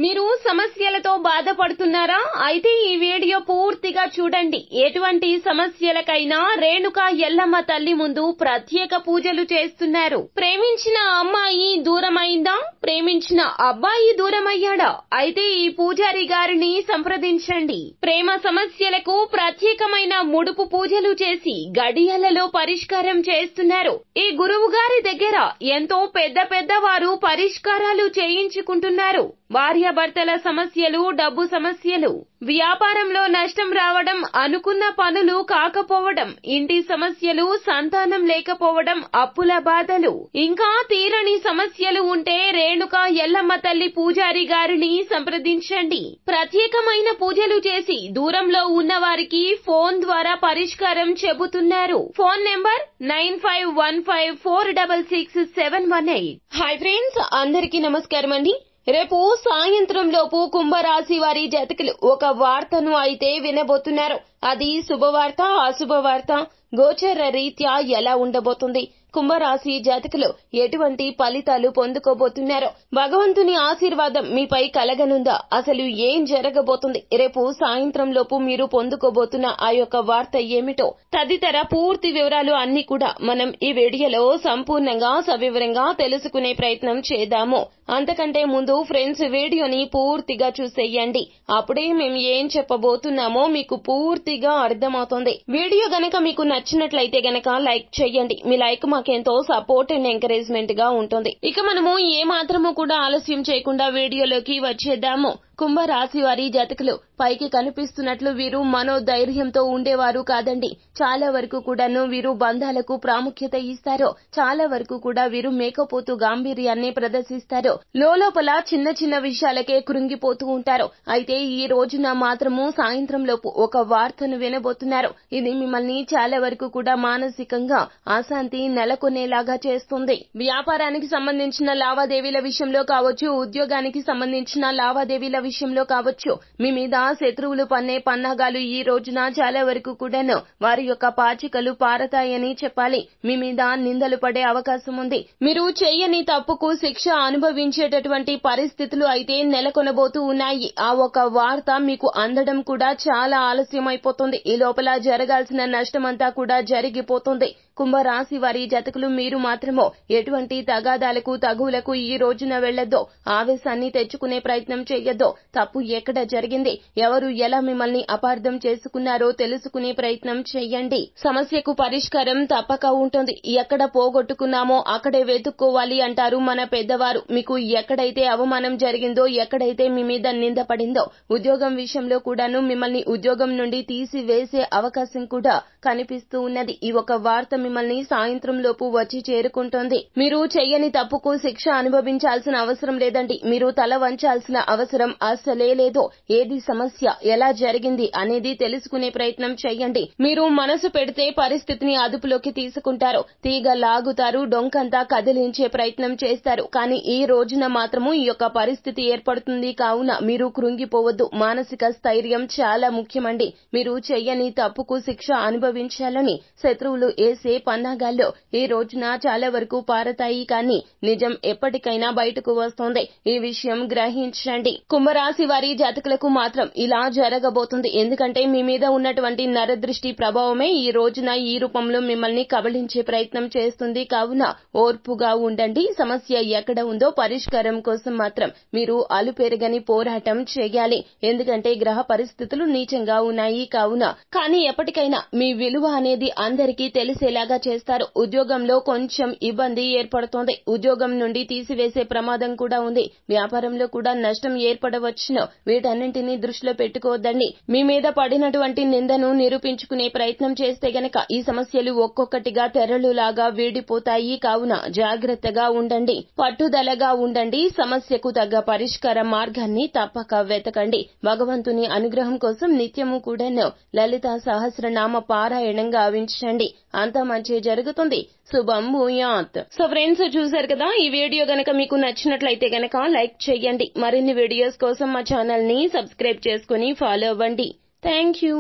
మీరు సమస్యలతో బాధపడుతున్నారా? అయితే ఈ వీడియో పూర్తిగా చూడండి. ఎటువంటి సమస్యలకైనా రేణుక ఎల్లమ్మ తల్లి ముందు ప్రత్యేక పూజలు చేస్తున్నారు. ప్రేమించిన అమ్మాయి దూరమైందా? ప్రేమించిన అబ్బాయి దూరమయ్యాడా? అయితే ఈ పూజారి గారిని సంప్రదించండి. ప్రేమ సమస్యలకు ప్రత్యేకమైన ముడుపు పూజలు చేసి గడియలలో పరిష్కారం చేస్తున్నారు. ఈ గురువు గారి దగ్గర ఎంతో పెద్ద వారు పరిష్కారాలు చేయించుకుంటున్నారు. భార్యాభర్తల సమస్యలు, డబ్బు సమస్యలు, వ్యాపారంలో నష్టం రావడం, అనుకున్న పనులు కాకపోవడం, ఇంటి సమస్యలు, సంతానం లేకపోవడం, అప్పుల బాధలు, ఇంకా తీరని సమస్యలు ఉంటే రేణుక ఎల్లమ్మ తల్లి పూజారి గారిని సంప్రదించండి. ప్రత్యేకమైన పూజలు చేసి దూరంలో ఉన్న వారికి ఫోన్ ద్వారా పరిష్కారం చెబుతున్నారు. Phone number 9515466718. హాయ్ ఫ్రెండ్స్, అందరికీ నమస్కారం అండి. రేపు సాయంత్రం లోపు కుంభరాశి వారి జాతకులు ఒక వార్తను అయితే వినబోతున్నారు. అది శుభవార్త, అశుభవార్త, గోచర రీత్యా ఎలా ఉండబోతుంది, కుంభరాశి జాతకులు ఎటువంటి ఫలితాలు పొందుకోబోతున్నారు, భగవంతుని ఆశీర్వాదం మీపై కలగనుందా, అసలు ఏం జరగబోతుంది, రేపు సాయంత్రం లోపు మీరు పొందుకోబోతున్న ఆ యొక్క వార్త ఏమిటో తదితర పూర్తి వివరాలు అన్ని కూడా మనం ఈ వీడియోలో సంపూర్ణంగా సవివరంగా తెలుసుకునే ప్రయత్నం చేద్దాము. అంతకంటే ముందు ఫ్రెండ్స్, వీడియోని పూర్తిగా చూసేయండి. అప్పుడే మేము ఏం చెప్పబోతున్నామో మీకు పూర్తిగా అర్థమవుతుంది. వీడియో గనక మీకు నచ్చినట్లయితే గనక లైక్ చేయండి. మీ లైక్ మాకెంతో సపోర్ట్ అండ్ ఎంకరేజ్మెంట్ గా ఉంటుంది. ఇక మనము ఏ మాత్రము కూడా ఆలస్యం చేయకుండా వీడియోలోకి వచ్చేద్దాము. కుంభరాశి వారి జాతకులు పైకి కనిపిస్తున్నట్లు వీరు మనోధైర్యంతో ఉండేవారు కాదండి. చాలా వరకు కూడాను వీరు బంధాలకు ప్రాముఖ్యత ఇస్తారు. చాలా వరకు కూడా వీరు మేకపోతూ గాంభీర్యాన్ని ప్రదర్శిస్తారు. లోపల చిన్న విషయాలకే కృంగిపోతూ ఉంటారు. అయితే ఈ రోజున మాత్రము సాయంత్రం లోపు ఒక వార్తను వినబోతున్నారు. ఇది మిమ్మల్ని చాలా వరకు కూడా మానసికంగా అశాంతి నెలకొనేలాగా చేస్తుంది. వ్యాపారానికి సంబంధించిన లావాదేవీల విషయంలో కావచ్చు, ఉద్యోగానికి సంబంధించిన లావాదేవీల విషయంలో కావచ్చు, మీ మీద శత్రువులు పన్నే పన్నాగాలు ఈ రోజున చాలా వరకు కూడాను వారి యొక్క పాచికలు పారతాయని చెప్పాలి. మీ మీద నిందలు పడే అవకాశం ఉంది. మీరు చేయని తప్పుకు శిక్ష అనుభవించేటటువంటి పరిస్థితులు అయితే నెలకొనబోతూ ఉన్నాయి. ఆ ఒక వార్త మీకు అందడం కూడా చాలా ఆలస్యం అయిపోతుంది. ఈ లోపల జరగాల్సిన నష్టమంతా కూడా జరిగిపోతుంది. కుంభరాశి వారి జాతకులు మీరు మాత్రమో ఎటువంటి తగాదాలకు తగువులకు ఈ రోజున వెళ్లొద్దు. ఆవేశాన్ని తెచ్చుకునే ప్రయత్నం చేయొద్దు. తప్పు ఎక్కడ జరిగింది, ఎవరు ఎలా మిమ్మల్ని అపార్థం చేసుకున్నారో తెలుసుకునే ప్రయత్నం చేయండి. సమస్యకు పరిష్కారం తప్పక ఉంటుంది. ఎక్కడ పోగొట్టుకున్నామో అక్కడే వెతుక్కోవాలి అంటారు మన పెద్దవారు. మీకు ఎక్కడైతే అవమానం జరిగిందో, ఎక్కడైతే మీ మీద నింద పడిందో, ఉద్యోగం విషయంలో కూడాను మిమ్మల్ని ఉద్యోగం నుండి తీసివేసే అవకాశం కూడా కనిపిస్తూ ఉన్నది. ఈ ఒక వార్త మిమ్మల్ని సాయంత్రం లోపు వచ్చి చేరుకుంటోంది. మీరు చెయ్యని తప్పుకు శిక్ష అనుభవించాల్సిన అవసరం లేదండి. మీరు తల వంచాల్సిన అవసరం అస్సలే లేదు. ఏది సమస్య, ఎలా జరిగింది అనేది తెలుసుకునే ప్రయత్నం చేయండి. మీరు మనసు పెడితే పరిస్థితిని అదుపులోకి తీసుకుంటారు. తీగ లాగుతారు, డొంకంతా కదిలించే ప్రయత్నం చేస్తారు. కానీ ఈ రోజున మాత్రము ఈ యొక్క పరిస్థితి ఏర్పడుతుంది. కావున మీరు కృంగిపోవద్దు. మానసిక స్థైర్యం చాలా ముఖ్యమండి. మీరు చెయ్యని తప్పుకు శిక్ష అనుభవించాలని శత్రువులు ఏసే పన్నాగాల్లో ఈ రోజున చాలా వరకు పారతాయి. కానీ నిజం ఎప్పటికైనా బయటకు వస్తుంది. ఈ విషయం గ్రహించండి. కుంభరాశి వారి జాతకులకు మాత్రం ఇలా జరగబోతుంది. ఎందుకంటే మీ మీద ఉన్నటువంటి నరదృష్టి ప్రభావమే ఈ రోజున ఈ రూపంలో మిమ్మల్ని కబళించే ప్రయత్నం చేస్తుంది. కావున ఓర్పుగా ఉండండి. సమస్య ఎక్కడ ఉందో పరిష్కారం కోసం మాత్రం మీరు అలుపెరగని పోరాటం చేయాలి. ఎందుకంటే గ్రహ పరిస్థితులు నీచంగా ఉన్నాయి. కావున కానీ ఎప్పటికైనా మీ విలువ అనేది అందరికీ తెలిసేలాగా చేస్తారు. ఉద్యోగంలో కొంచెం ఇబ్బంది ఏర్పడుతోంది. ఉద్యోగం నుండి తీసివేసే ప్రమాదం కూడా ఉంది. వ్యాపారంలో కూడా నష్టం ఏర్పడవచ్చును. వీటన్నింటినీ దృష్టిలో పెట్టుకోవద్దండి. మీ మీద పడినటువంటి నిందను నిరూపించుకునే ప్రయత్నం చేస్తే గనక ఈ సమస్యలు ఒక్కొక్కటిగా తెరలులాగా వీడిపోతాయి. కావున జాగ్రత్తగా ఉండండి, పట్టుదలగా ఉండండి. సమస్యకు తగ్గ పరిష్కార మార్గాన్ని తప్పక వెతకండి. భగవంతుని అనుగ్రహం కోసం నిత్యము కూడాను లలితా సహస్రనామ పారాయణం గావించండి. అంతా మంచి జరుగుతుంది. శుభం భూయాత్. సో ఫ్రెండ్స్, చూసారు కదా, ఈ వీడియో గనక మీకు నచ్చినట్లయితే గనక లైక్ చేయండి. మరిన్ని వీడియోస్ కోసం మా ఛానల్ ని సబ్స్క్రైబ్ చేసుకుని ఫాలో అవ్వండి. Thank you.